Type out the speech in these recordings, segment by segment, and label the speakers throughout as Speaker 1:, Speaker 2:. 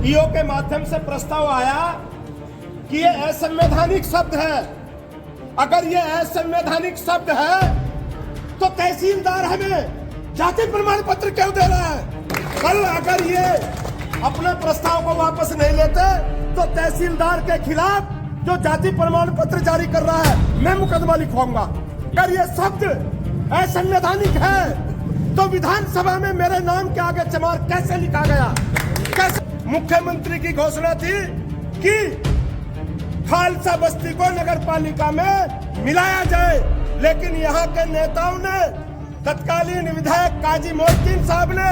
Speaker 1: EO के माध्यम से प्रस्ताव आया कि ये असंवैधानिक शब्द है। अगर ये असंवैधानिक शब्द है तो तहसीलदार हमें जाति प्रमाण पत्र क्यों दे रहा है? कल अगर ये अपना प्रस्ताव को वापस नहीं लेते तो तहसीलदार के खिलाफ जो जाति प्रमाण पत्र जारी कर रहा है मैं मुकदमा लिखवाऊंगा। अगर ये शब्द असंवैधानिक है तो विधानसभा में मेरे नाम के आगे चमार कैसे लिखा गया? कैसे? मुख्यमंत्री की घोषणा थी कि खालसा बस्ती को नगर पालिका में मिलाया जाए, लेकिन यहाँ के नेताओं ने, तत्कालीन विधायक काजी मोहद्दीन साहब ने,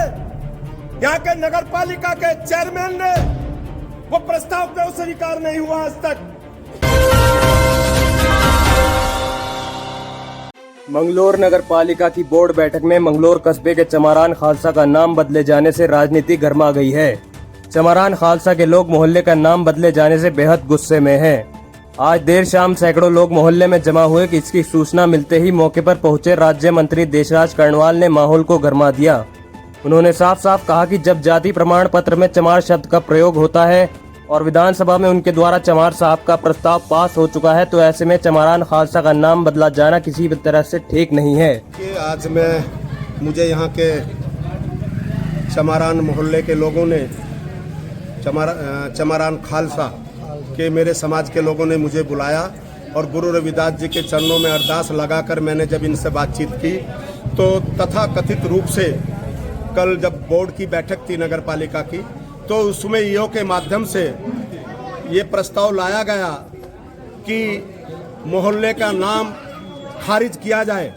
Speaker 1: यहाँ के नगर पालिका के चेयरमैन ने, वो प्रस्ताव क्यों स्वीकार नहीं हुआ आज तक?
Speaker 2: मंगलौर नगर पालिका की बोर्ड बैठक में मंगलौर कस्बे के चमारान खालसा का नाम बदले जाने से राजनीति गर्मा गई है। चमारान खालसा के लोग मोहल्ले का नाम बदले जाने से बेहद गुस्से में हैं। आज देर शाम सैकड़ों लोग मोहल्ले में जमा हुए कि इसकी सूचना मिलते ही मौके पर पहुंचे राज्य मंत्री देशराज कर्णवाल ने माहौल को गरमा दिया। उन्होंने साफ साफ कहा कि जब जाति प्रमाण पत्र में चमार शब्द का प्रयोग होता है और विधानसभा में उनके द्वारा चमार साहब का प्रस्ताव पास हो चुका है तो ऐसे में चमारान खालसा का नाम बदला जाना किसी भी तरह से ठीक नहीं है।
Speaker 1: आज मुझे यहाँ के चमारान मोहल्ले के लोगों ने, चमारान खालसा के मेरे समाज के लोगों ने मुझे बुलाया और गुरु रविदास जी के चरणों में अरदास लगाकर मैंने जब इनसे बातचीत की तो तथा कथित रूप से कल जब बोर्ड की बैठक थी नगर पालिका की तो उसमें ईओ के माध्यम से ये प्रस्ताव लाया गया कि मोहल्ले का नाम खारिज किया जाए।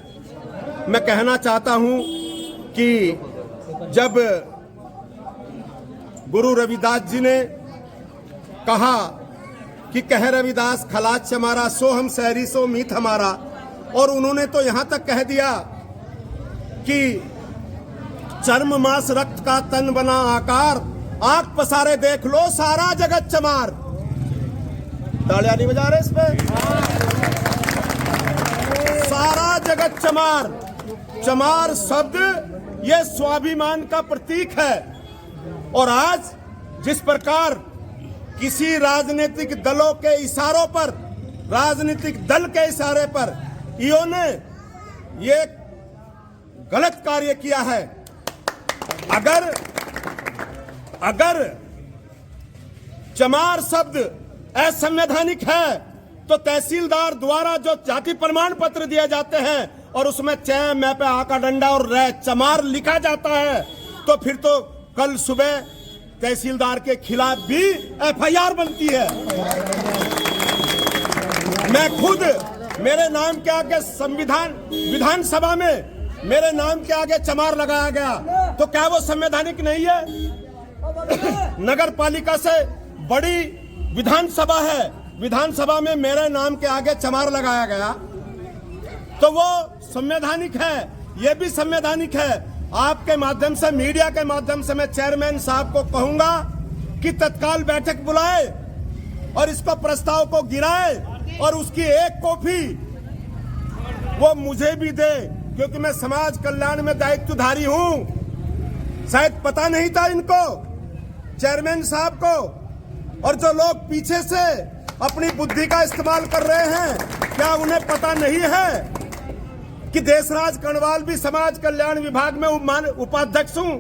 Speaker 1: मैं कहना चाहता हूँ कि जब गुरु रविदास जी ने कहा कि कह रविदास खलास हमारा सो हम शहरी सो मीत हमारा, और उन्होंने तो यहाँ तक कह दिया कि चर्म मांस रक्त का तन बना आकार, आंख पसारे देख लो सारा जगत चमार। तालियां नहीं बजा रहे इस पे? सारा जगत चमार। चमार शब्द ये स्वाभिमान का प्रतीक है और आज जिस प्रकार किसी राजनीतिक दलों के इशारों पर, राजनीतिक दल के इशारे पर ईओ ने ये गलत कार्य किया है। अगर चमार शब्द असंवैधानिक है तो तहसीलदार द्वारा जो जाति प्रमाण पत्र दिए जाते हैं और उसमें च मैं पे आका डंडा और रे चमार लिखा जाता है तो फिर तो कल सुबह तहसीलदार के खिलाफ भी एफआईआर बनती है। मैं खुद मेरे नाम के आगे विधानसभा में मेरे नाम के आगे चमार लगाया गया तो क्या वो संवैधानिक नहीं है? नगर पालिका से बड़ी विधानसभा है, विधानसभा में मेरे नाम के आगे चमार लगाया गया तो वो संवैधानिक है, ये भी संवैधानिक है। आपके माध्यम से, मीडिया के माध्यम से मैं चेयरमैन साहब को कहूंगा कि तत्काल बैठक बुलाए और इसको प्रस्ताव को गिराए और उसकी एक कॉपी वो मुझे भी दे, क्योंकि मैं समाज कल्याण में दायित्वधारी हूं। शायद पता नहीं था इनको, चेयरमैन साहब को, और जो लोग पीछे से अपनी बुद्धि का इस्तेमाल कर रहे हैं, क्या उन्हें पता नहीं है कि देशराज कर्णवाल भी समाज कल्याण विभाग में उपाध्यक्ष हूं?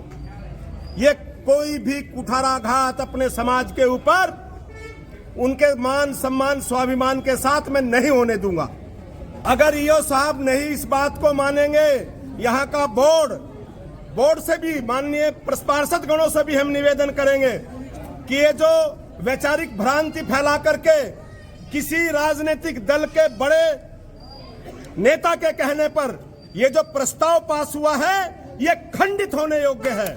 Speaker 1: ये कोई भी कुठाराघात अपने समाज के ऊपर, उनके मान सम्मान स्वाभिमान के साथ मैं नहीं होने दूंगा। अगर ईओ साहब नहीं इस बात को मानेंगे, यहाँ का बोर्ड से भी, माननीय पार्षद गणों से भी हम निवेदन करेंगे कि ये जो वैचारिक भ्रांति फैला करके किसी राजनीतिक दल के बड़े नेता के कहने पर ये जो प्रस्ताव पास हुआ है ये खंडित होने योग्य है।